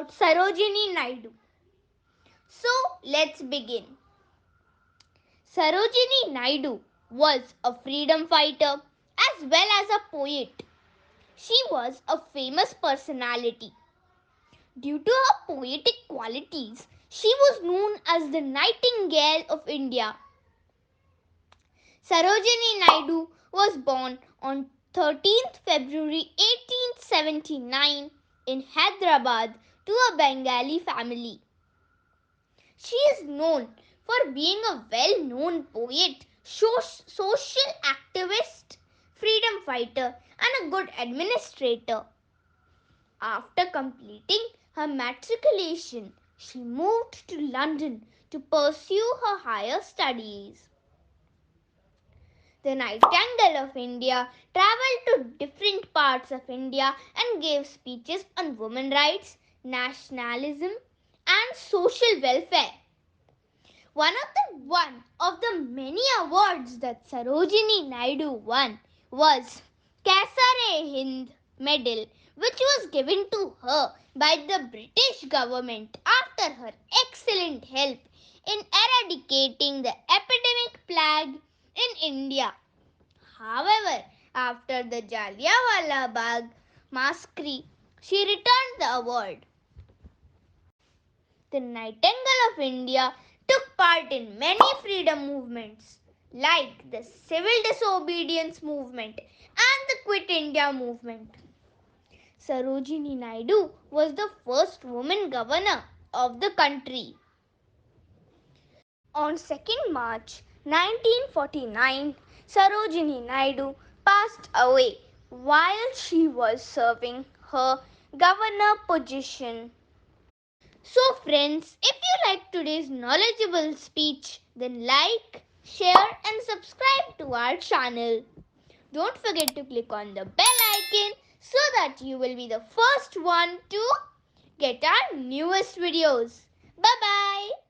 about Sarojini Naidu. So let's begin. Sarojini Naidu was a freedom fighter as well as a poet. She was a famous personality. Due to her poetic qualities, she was known as the Nightingale of India. Sarojini Naidu was born on 13th February 1879 in Hyderabad to a Bengali family. She is known for being a well-known poet, social activist, freedom fighter, and a good administrator. After completing her matriculation, she moved to London to pursue her higher studies. The Nightingale of India travelled to different parts of India and gave speeches on women's rights, nationalism, and social welfare. One of the many awards that Sarojini Naidu won was Kaisar-e-Hind Medal, which was given to her by the British government after her excellent help in eradicating the epidemic plague in India. However, after the Jallianwala Bagh massacre, she returned the award. The Nightingale of India took part in many freedom movements like the Civil Disobedience Movement and the Quit India movement. Sarojini Naidu was the first woman governor of the country. On 2nd March 1949, Sarojini Naidu passed away while she was serving her governor position. So friends, if you like today's knowledgeable speech, then like, share and subscribe to our channel. Don't forget to click on the bell icon so that you will be the first one to get our newest videos. Bye-bye.